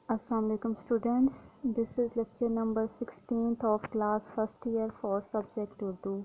السلام علیکم students, this is lecture number 16 of class first year for subject Urdu.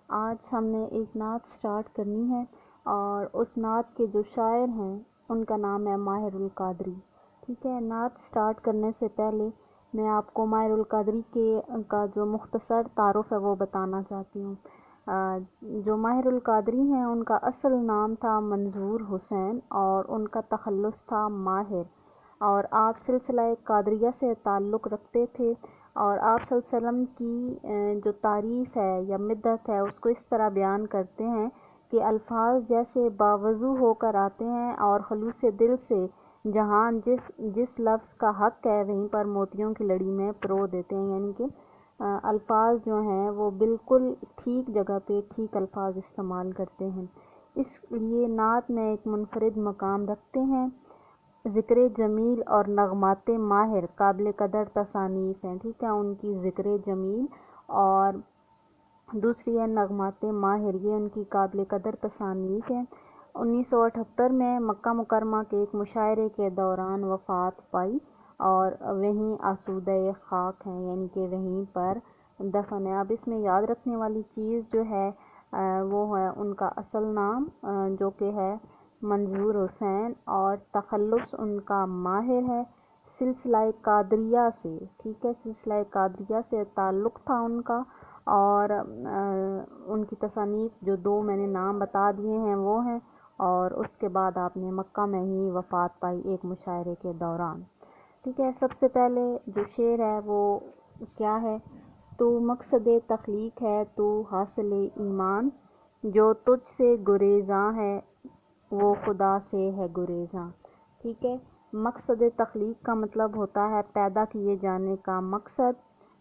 آج ہم نے ایک نعت سٹارٹ کرنی ہے اور اس نعت کے جو شاعر ہیں ان کا نام ہے ماہر القادری۔ ٹھیک ہے، نعت سٹارٹ کرنے سے پہلے میں آپ کو ماہر القادری کا جو مختصر تعارف ہے وہ بتانا چاہتی ہوں۔ جو ماہر القادری ہیں ان کا اصل نام تھا منظور حسین اور ان کا تخلص تھا ماہر، اور آپ سلسلہ قادریہ سے تعلق رکھتے تھے، اور آپ صلی اللہ علیہ وسلم کی جو تعریف ہے یا مدح ہے اس کو اس طرح بیان کرتے ہیں کہ الفاظ جیسے باوضو ہو کر آتے ہیں اور خلوص دل سے جہاں جس لفظ کا حق ہے وہیں پر موتیوں کی لڑی میں پرو دیتے ہیں، یعنی کہ الفاظ جو ہیں وہ بالکل ٹھیک جگہ پہ ٹھیک الفاظ استعمال کرتے ہیں، اس لیے نعت میں ایک منفرد مقام رکھتے ہیں۔ ذکر جمیل اور نغمات ماہر قابل قدر تصانیف ہیں، ٹھیک ہے، ان کی ذکر جمیل اور دوسری ہے نغمات ماہر، یہ ان کی قابل قدر تصانیف ہیں۔ 1978 میں مکہ مکرمہ کے ایک مشاعرے کے دوران وفات پائی اور وہیں آسودہ خاک ہیں، یعنی کہ وہیں پر دفن ہے۔ اب اس میں یاد رکھنے والی چیز جو ہے وہ ہے ان کا اصل نام جو کہ ہے منظور حسین اور تخلص ان کا ماہر ہے۔ سلسلہ قادریہ سے، ٹھیک ہے، سلسلہ قادریہ سے تعلق تھا ان کا، اور ان کی تصانیف جو دو میں نے نام بتا دیے ہیں وہ ہیں، اور اس کے بعد آپ نے مکہ میں ہی وفات پائی ایک مشاعرے کے دوران۔ ٹھیک ہے، سب سے پہلے جو شعر ہے وہ کیا ہے؟ تو مقصد تخلیق ہے تو حاصل ایمان، جو تجھ سے گریزاں ہے وہ خدا سے ہے گریزاں۔ ٹھیک ہے، مقصد تخلیق کا مطلب ہوتا ہے پیدا کیے جانے کا مقصد،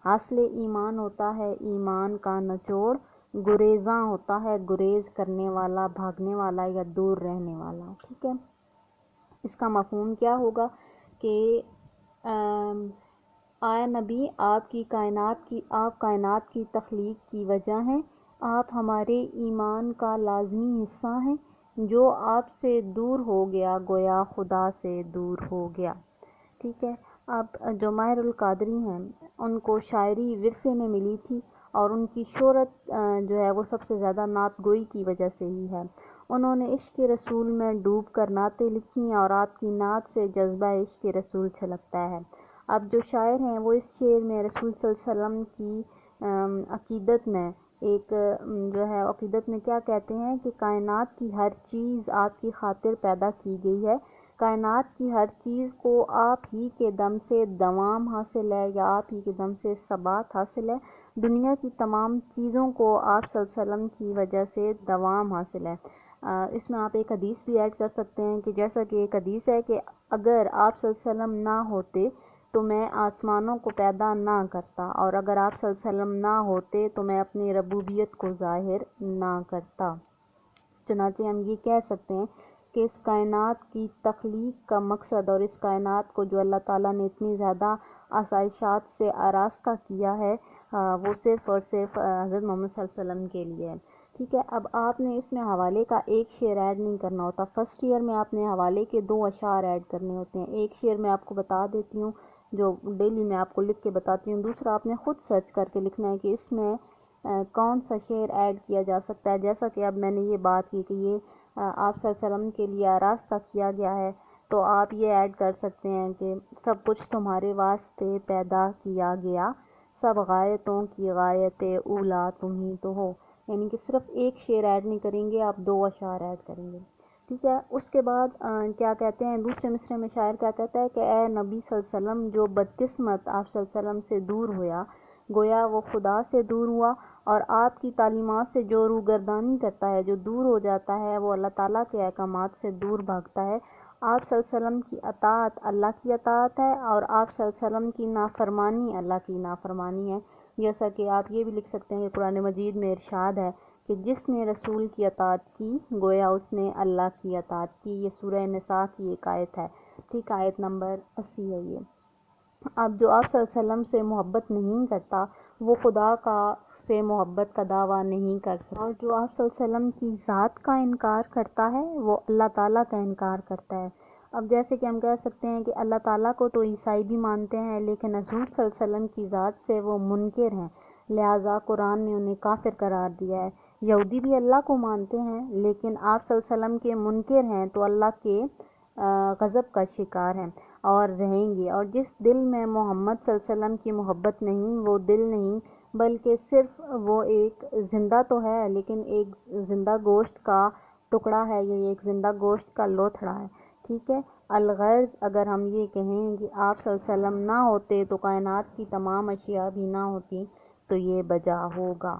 حاصل ایمان ہوتا ہے ایمان کا نچوڑ، گریزاں ہوتا ہے گریز کرنے والا، بھاگنے والا یا دور رہنے والا۔ ٹھیک ہے، اس کا مفہوم کیا ہوگا کہ آیا نبی آپ کائنات کی تخلیق کی وجہ ہیں، آپ ہمارے ایمان کا لازمی حصہ ہیں، جو آپ سے دور ہو گیا گویا خدا سے دور ہو گیا۔ ٹھیک ہے، اب جو ماہر القادری ہیں ان کو شاعری ورثے میں ملی تھی، اور ان کی شہرت جو ہے وہ سب سے زیادہ نعت گوئی کی وجہ سے ہی ہے۔ انہوں نے عشق رسول میں ڈوب کر نعتیں لکھی اور آپ کی نعت سے جذبہ عشق رسول چھلکتا ہے۔ اب جو شاعر ہیں وہ اس شعر میں رسول صلی اللہ علیہ وسلم کی عقیدت میں ایک جو ہے عقیدت میں کیا کہتے ہیں کہ کائنات کی ہر چیز آپ کی خاطر پیدا کی گئی ہے، کائنات کی ہر چیز کو آپ ہی کے دم سے دوام حاصل ہے یا آپ ہی کے دم سے ثبات حاصل ہے، دنیا کی تمام چیزوں کو آپ صلی اللہ علیہ وسلم کی وجہ سے دوام حاصل ہے۔ اس میں آپ ایک حدیث بھی ایڈ کر سکتے ہیں کہ جیسا کہ ایک حدیث ہے کہ اگر آپ صلی اللہ علیہ وسلم نہ ہوتے تو میں آسمانوں کو پیدا نہ کرتا، اور اگر آپ صلی اللہ علیہ وسلم نہ ہوتے تو میں اپنی ربوبیت کو ظاہر نہ کرتا۔ چنانچہ ہم یہ کہہ سکتے ہیں کہ اس کائنات کی تخلیق کا مقصد اور اس کائنات کو جو اللہ تعالیٰ نے اتنی زیادہ آسائشات سے آراستہ کیا ہے وہ صرف اور صرف حضرت محمد صلی اللہ علیہ وسلم کے لیے ہے۔ ٹھیک ہے، اب آپ نے اس میں حوالے کا ایک شعر ایڈ نہیں کرنا ہوتا، فرسٹ ایئر میں آپ نے حوالے کے 2 اشعار ایڈ کرنے ہوتے ہیں۔ ایک شعر میں آپ کو بتا دیتی ہوں جو ڈیلی میں آپ کو لکھ کے بتاتی ہوں، دوسرا آپ نے خود سرچ کر کے لکھنا ہے کہ اس میں کون سا شعر ایڈ کیا جا سکتا ہے۔ جیسا کہ اب میں نے یہ بات کی کہ یہ آپ صلی اللہ علیہ وسلم کے لیے آراستہ کیا گیا ہے، تو آپ یہ ایڈ کر سکتے ہیں کہ سب کچھ تمہارے واسطے پیدا کیا گیا، سب غایتوں کی غایت اولا تم ہی تو ہو، یعنی کہ صرف ایک شعر ایڈ نہیں کریں گے، آپ 2 اشعار ایڈ کریں گے۔ ٹھیک ہے، اس کے بعد کیا کہتے ہیں دوسرے مصرعے میں شاعر کیا کہتا ہے کہ اے نبی صلی اللہ علیہ وسلم جو بدقسمت آپ صلی اللہ علیہ وسلم سے دور ہویا گویا وہ خدا سے دور ہوا، اور آپ کی تعلیمات سے جو روگردانی کرتا ہے، جو دور ہو جاتا ہے، وہ اللہ تعالیٰ کے احکامات سے دور بھاگتا ہے۔ آپ صلی اللہ علیہ وسلم کی اطاعت اللہ کی اطاعت ہے، اور آپ صلی اللہ علیہ وسلم کی نافرمانی اللہ کی نافرمانی ہے۔ جیسا کہ آپ یہ بھی لکھ سکتے ہیں کہ قرآن مجید میں ارشاد ہے کہ جس نے رسول کی اطاعت کی گویا اس نے اللہ کی اطاعت کی، یہ سورہ نساء کی ایک آیت ہے، ٹھیک، آیت نمبر 80 ہے یہ۔ اب جو آپ صلی اللہ علیہ وسلم سے محبت نہیں کرتا وہ خدا سے محبت کا دعویٰ نہیں کر سکتا، اور جو آپ صلی اللہ علیہ وسلم کی ذات کا انکار کرتا ہے وہ اللہ تعالیٰ کا انکار کرتا ہے۔ اب جیسے کہ ہم کہہ سکتے ہیں کہ اللہ تعالیٰ کو تو عیسائی بھی مانتے ہیں، لیکن حضور صلی اللہ علیہ وسلم کی ذات سے وہ منکر ہیں، لہٰذا قرآن نے انہیں کافر قرار دیا ہے۔ یہودی بھی اللہ کو مانتے ہیں لیکن آپ صلی اللہ علیہ وسلم کے منکر ہیں تو اللہ کے غضب کا شکار ہیں اور رہیں گے۔ اور جس دل میں محمد صلی اللہ علیہ وسلم کی محبت نہیں، وہ دل نہیں بلکہ صرف وہ ایک زندہ تو ہے لیکن ایک زندہ گوشت کا ٹکڑا ہے، یہ ایک زندہ گوشت کا لوتھڑا ہے، ٹھیک ہے۔ الغرض اگر ہم یہ کہیں کہ آپ صلی اللہ علیہ وسلم نہ ہوتے تو کائنات کی تمام اشیاء بھی نہ ہوتی تو یہ بجا ہوگا،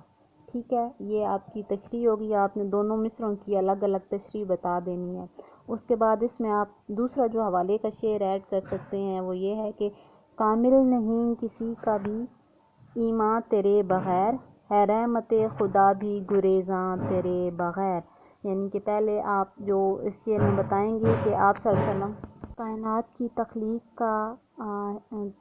ٹھیک ہے۔ یہ آپ کی تشریح ہوگی، آپ نے دونوں مصروں کی الگ الگ تشریح بتا دینی ہے۔ اس کے بعد اس میں آپ دوسرا جو حوالے کا شعر ایڈ کر سکتے ہیں وہ یہ ہے کہ کامل نہیں کسی کا بھی ایمان تیرے بغیر، ہے رحمت خدا بھی گریزاں تیرے بغیر، یعنی کہ پہلے آپ جو اس شعر میں بتائیں گے کہ آپ صلی اللہ علیہ وسلم کائنات کی تخلیق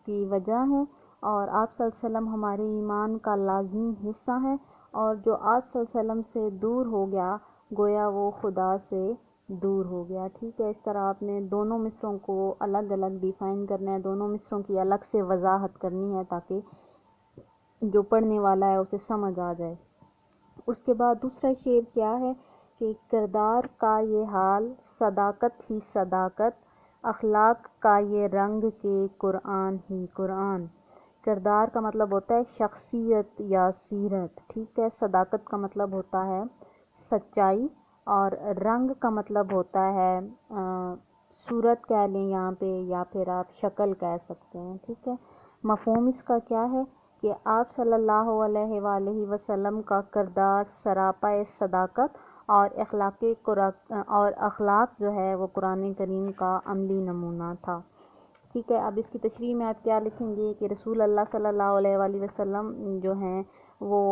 کی وجہ ہیں اور آپ صلی اللہ علیہ وسلم ہمارے ایمان کا لازمی حصہ ہیں، اور جو آپ صلی اللہ علیہ وسلم سے دور ہو گیا گویا وہ خدا سے دور ہو گیا، ٹھیک ہے۔ اس طرح آپ نے دونوں مصروں کو الگ الگ ڈیفائن کرنا ہے، دونوں مصروں کی الگ سے وضاحت کرنی ہے تاکہ جو پڑھنے والا ہے اسے سمجھ آ جائے۔ اس کے بعد دوسرا شعر کیا ہے کہ کردار کا یہ حال صداقت ہی صداقت، اخلاق کا یہ رنگ کہ قرآن ہی قرآن۔ کردار کا مطلب ہوتا ہے شخصیت یا سیرت، ٹھیک ہے۔ صداقت کا مطلب ہوتا ہے سچائی، اور رنگ کا مطلب ہوتا ہے صورت کہہ لیں یہاں پہ، یا پھر آپ شکل کہہ سکتے ہیں، ٹھیک ہے۔ مفہوم اس کا کیا ہے کہ آپ صلی اللہ علیہ وآلہ وسلم کا کردار سراپا صداقت اور اخلاق جو ہے وہ قرآن کریم کا عملی نمونہ تھا، ٹھیک ہے۔ اب اس کی تشریح میں آپ کیا لکھیں گے کہ رسول اللہ صلی اللہ علیہ وآلہ وسلم جو ہیں وہ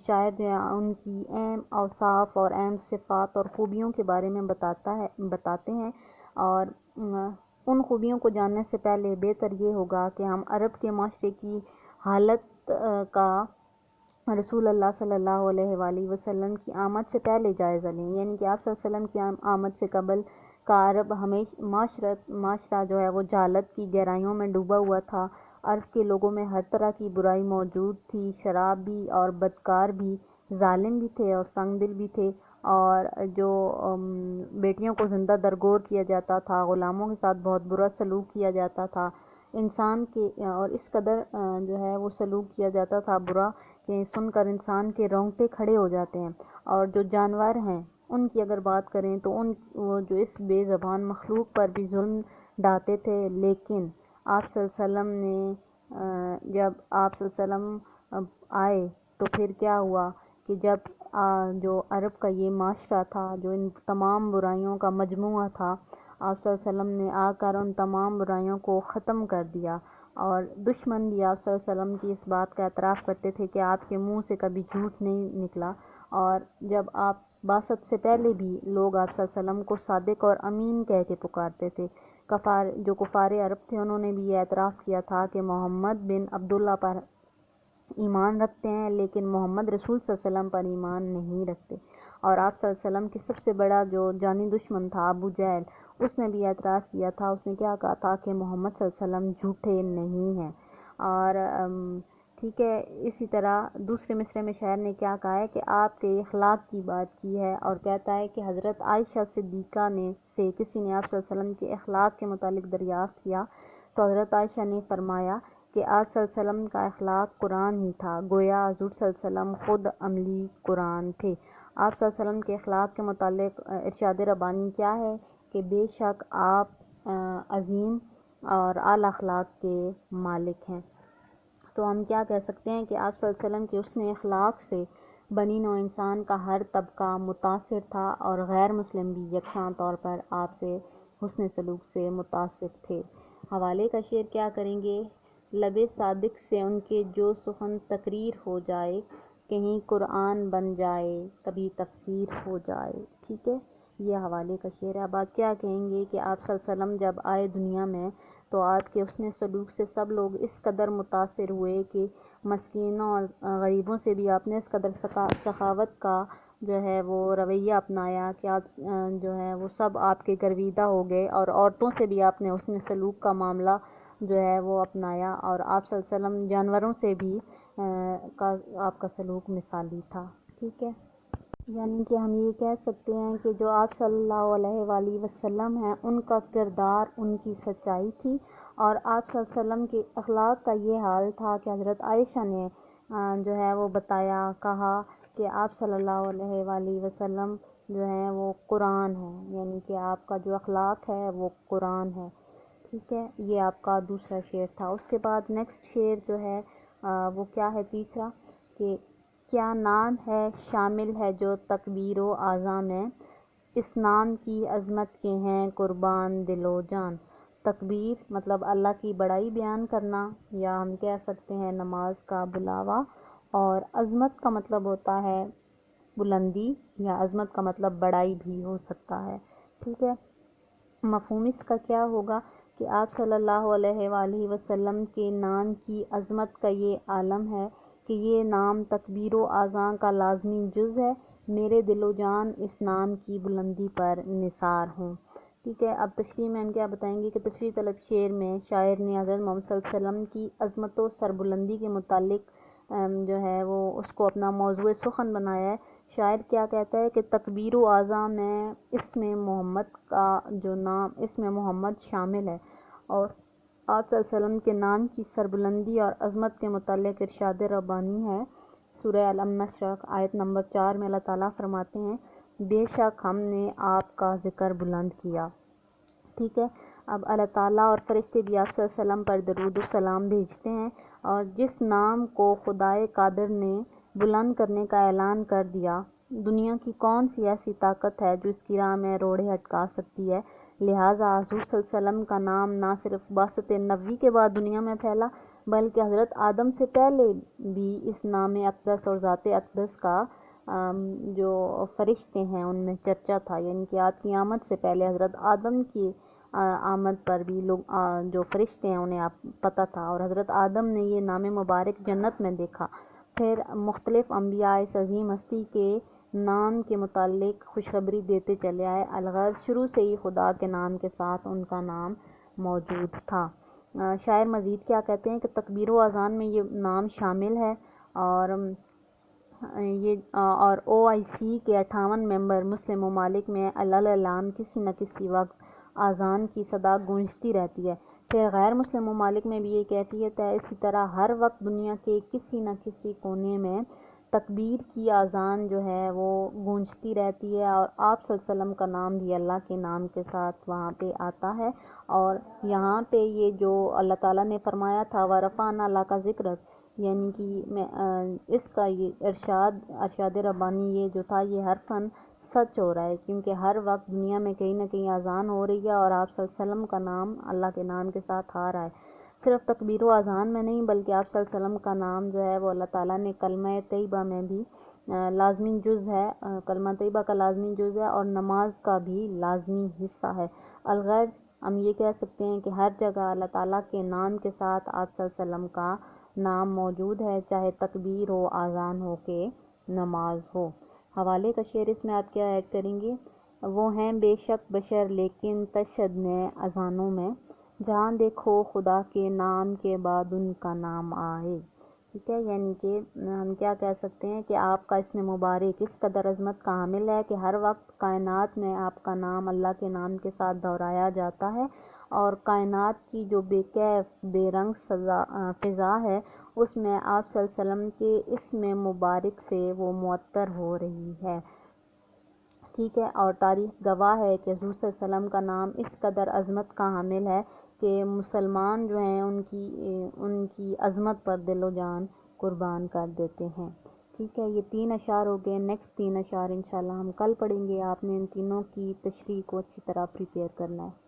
شاعر جو ہیں ان کی اہم اوصاف اور اہم صفات اور خوبیوں کے بارے میں بتاتے ہیں، اور ان خوبیوں کو جاننے سے پہلے بہتر یہ ہوگا کہ ہم عرب کے معاشرے کی حالت کا رسول اللہ صلی اللہ علیہ وآلہ وسلم کی آمد سے پہلے جائزہ لیں، یعنی کہ آپ صلی اللہ علیہ وسلم کی آمد سے قبل کا عرب معاشرہ جو ہے وہ جہالت کی گہرائیوں میں ڈوبا ہوا تھا۔ عرب کے لوگوں میں ہر طرح کی برائی موجود تھی، شراب بھی اور بدکار بھی، ظالم بھی تھے اور سنگ دل بھی تھے، اور جو بیٹیوں کو زندہ درگور کیا جاتا تھا، غلاموں کے ساتھ بہت برا سلوک کیا جاتا تھا، انسان کے اور اس قدر جو ہے وہ سلوک کیا جاتا تھا برا کہ سن کر انسان کے رونگٹے کھڑے ہو جاتے ہیں۔ اور جو جانور ہیں ان کی اگر بات کریں تو وہ جو اس بے زبان مخلوق پر بھی ظلم ڈھاتے تھے، لیکن آپ صلی اللہ علیہ وسلم نے جب آپ صلی اللہ علیہ وسلم آئے تو پھر کیا ہوا کہ جب جو عرب کا یہ معاشرہ تھا جو ان تمام برائیوں کا مجموعہ تھا، آپ صلی اللہ علیہ وسلم نے آ کر ان تمام برائیوں کو ختم کر دیا، اور دشمن بھی آپ صلی اللہ علیہ وسلم کی اس بات کا اعتراف کرتے تھے کہ آپ کے منہ سے کبھی جھوٹ نہیں نکلا، اور جب آپ بعثت سے پہلے بھی لوگ آپ صلی اللہ علیہ وسلم کو صادق اور امین کہہ کے پکارتے تھے۔ جو کفار عرب تھے انہوں نے بھی یہ اعتراف کیا تھا کہ محمد بن عبداللہ پر ایمان رکھتے ہیں لیکن محمد رسول صلی اللہ علیہ وسلم پر ایمان نہیں رکھتے، اور آپ صلی اللہ علیہ وسلم کے سب سے بڑا جو جانی دشمن تھا ابو جہل، اس نے بھی اعتراف کیا تھا، اس نے کیا کہا تھا کہ محمد صلی اللہ علیہ وسلم جھوٹے نہیں ہیں۔ اور ٹھیک ہے، اسی طرح دوسرے مصرعے میں شاعر نے کیا کہا ہے کہ آپ کے اخلاق کی بات کی ہے، اور کہتا ہے کہ حضرت عائشہ صدیقہ سے کسی نے آپ صلی اللہ علیہ وسلم کے اخلاق کے متعلق دریافت کیا تو حضرت عائشہ نے فرمایا کہ آپ صلی اللہ علیہ وسلم کا اخلاق قرآن ہی تھا، گویا حضور صلی اللہ علیہ وسلم خود عملی قرآن تھے۔ آپ صلی اللہ علیہ وسلم کے اخلاق کے متعلق ارشاد ربانی کیا ہے کہ بے شک آپ عظیم اور اعلی اخلاق کے مالک ہیں۔ تو ہم کیا کہہ سکتے ہیں کہ آپ صلی اللہ علیہ وسلم کے حسن اخلاق سے بنی نوع انسان کا ہر طبقہ متاثر تھا، اور غیر مسلم بھی یکساں طور پر آپ سے حسن سلوک سے متاثر تھے۔ حوالے کا شعر کیا کریں گے، لب صادق سے ان کے جو سخن تقریر ہو جائے، کہیں قرآن بن جائے کبھی تفسیر ہو جائے، ٹھیک ہے۔ یہ حوالے کا شعر ہے۔ اب آپ کیا کہیں گے کہ آپ صلی اللہ علیہ وسلم جب آئے دنیا میں تو آپ کے حسن سلوک سے سب لوگ اس قدر متاثر ہوئے کہ مسکینوں اور غریبوں سے بھی آپ نے اس قدر سخاوت کا جو ہے وہ رویہ اپنایا کہ آپ جو ہے وہ سب آپ کے گرویدہ ہو گئے، اور عورتوں سے بھی آپ نے حسن سلوک کا معاملہ جو ہے وہ اپنایا، اور آپ صلی اللہ علیہ وسلم جانوروں سے بھی آپ کا سلوک مثالی تھا۔ ٹھیک ہے، یعنی کہ ہم یہ کہہ سکتے ہیں کہ جو آپ صلی اللہ علیہ وآلہ وسلم ہیں ان کا کردار ان کی سچائی تھی، اور آپ صلی اللہ علیہ وسلم کے اخلاق کا یہ حال تھا کہ حضرت عائشہ نے جو ہے وہ بتایا، کہا کہ آپ صلی اللہ علیہ وآلہ وسلم جو ہیں وہ قرآن ہے، یعنی کہ آپ کا جو اخلاق ہے وہ قرآن ہے۔ ٹھیک ہے، یہ آپ کا دوسرا شعر تھا۔ اس کے بعد نیکسٹ شعر جو ہے وہ کیا ہے، تیسرا، کہ کیا نام ہے شامل ہے جو تکبیر و اعظم میں، اس نام کی عظمت کے ہیں قربان دل و جان۔ تکبیر مطلب اللہ کی بڑائی بیان کرنا، یا ہم کہہ سکتے ہیں نماز کا بلاوا، اور عظمت کا مطلب ہوتا ہے بلندی، یا عظمت کا مطلب بڑائی بھی ہو سکتا ہے۔ ٹھیک ہے، مفہوم اس کا کیا ہوگا کہ آپ صلی اللہ علیہ وآلہ وسلم کے نام کی عظمت کا یہ عالم ہے کہ یہ نام تکبیر و اذان کا لازمی جز ہے، میرے دل و جان اس نام کی بلندی پر نثار ہوں۔ ٹھیک ہے، اب تشریح میں ہم کیا بتائیں گے کہ تشریح طلب شعر میں شاعر نے حضرت محمد صلی اللہ علیہ وسلم کی عظمت و سربلندی کے متعلق جو ہے وہ اس کو اپنا موضوع سخن بنایا ہے۔ شاعر کیا کہتا ہے کہ تکبیر و اعظم میں اسم محمد کا جو نام اسم محمد شامل ہے، اور آپ صلی اللہ علیہ وسلم کے نام کی سربلندی اور عظمت کے متعلق ارشاد ربانی ہے۔ سورہ الم نشرح آیت نمبر 4 میں اللہ تعالیٰ فرماتے ہیں، بے شک ہم نے آپ کا ذکر بلند کیا۔ ٹھیک ہے، اب اللہ تعالیٰ اور فرشتے بھی آپ صلی اللہ علیہ وسلم پر درود السلام بھیجتے ہیں، اور جس نام کو خدائے قادر نے بلند کرنے کا اعلان کر دیا، دنیا کی کون سی ایسی طاقت ہے جو اس کی راہ میں روڑے اٹکا سکتی ہے؟ لہٰذا حضور صلی اللہ علیہ وسلم کا نام نہ صرف بعثت نبوی کے بعد دنیا میں پھیلا، بلکہ حضرت آدم سے پہلے بھی اس نام اقدس اور ذات اقدس کا جو فرشتے ہیں ان میں چرچا تھا، یعنی کہ آپ کی آمد سے پہلے حضرت آدم کی آمد پر بھی لوگ جو فرشتے ہیں انہیں پتہ تھا، اور حضرت آدم نے یہ نام مبارک جنت میں دیکھا۔ پھر مختلف انبیاء اس عظیم ہستی کے نام کے متعلق خوشخبری دیتے چلے آئے، الغرض شروع سے ہی خدا کے نام کے ساتھ ان کا نام موجود تھا۔ شاعر مزید کیا کہتے ہیں کہ تکبیر و اذان میں یہ نام شامل ہے، اور OIC کے 58 ممبر مسلم ممالک میں اعلان کسی نہ کسی وقت اذان کی صدا گونجتی رہتی ہے۔ پھر غیر مسلم ممالک میں بھی یہ کیفیت ہے، اسی طرح ہر وقت دنیا کے کسی نہ کسی کونے میں تکبیر کی اذان جو ہے وہ گونجتی رہتی ہے، اور آپ صلی اللہ علیہ وسلم کا نام بھی اللہ کے نام کے ساتھ وہاں پہ آتا ہے۔ اور یہاں پہ یہ جو اللہ تعالیٰ نے فرمایا تھا وَرَفَعْنَا لَكَ ذِكْرَكَ، یعنی کہ اس کا یہ ارشاد ربانی یہ جو تھا یہ حرفاً سچ ہو رہا ہے، کیونکہ ہر وقت دنیا میں کہیں نہ کہیں اذان ہو رہی ہے، اور آپ صلی اللہ علیہ وسلم کا نام اللہ کے نام کے ساتھ آ رہا ہے۔ صرف تکبیر و اذان میں نہیں، بلکہ آپ صلی اللہ علیہ وسلم کا نام جو ہے وہ اللہ تعالیٰ نے کلمہ طیبہ میں بھی لازمی جز ہے، کلمہ طیبہ کا لازمی جز ہے، اور نماز کا بھی لازمی حصہ ہے۔ الغرض ہم یہ کہہ سکتے ہیں کہ ہر جگہ اللہ تعالیٰ کے نام کے ساتھ آپ صلی اللہ علیہ وسلم کا نام موجود ہے، چاہے تکبیر ہو، اذان ہو کہ نماز ہو۔ حوالے کا شعر اس میں آپ کیا ایڈ کریں گے، وہ ہیں بے شک بشر لیکن تشدد اذانوں میں، جہاں دیکھو خدا کے نام کے بعد ان کا نام آئے۔ ٹھیک ہے، یعنی کہ ہم کیا کہہ سکتے ہیں کہ آپ کا اسم مبارک اس قدر عظمت کا حامل ہے کہ ہر وقت کائنات میں آپ کا نام اللہ کے نام کے ساتھ دہرایا جاتا ہے، اور کائنات کی جو بے کیف بے رنگ فضا ہے اس میں آپ صلی اللہ علیہ وسلم کے اسم مبارک سے وہ معطر ہو رہی ہے۔ ٹھیک ہے، اور تاریخ گواہ ہے کہ حضور صلی اللہ علیہ وسلم کا نام اس قدر عظمت کا حامل ہے کہ مسلمان جو ہیں ان کی عظمت پر دل و جان قربان کر دیتے ہیں۔ ٹھیک ہے، یہ 3 اشعار ہو گئے، نیکسٹ 3 اشعار انشاءاللہ ہم کل پڑھیں گے۔ آپ نے ان تینوں کی تشریح کو اچھی طرح پریپیئر کرنا ہے۔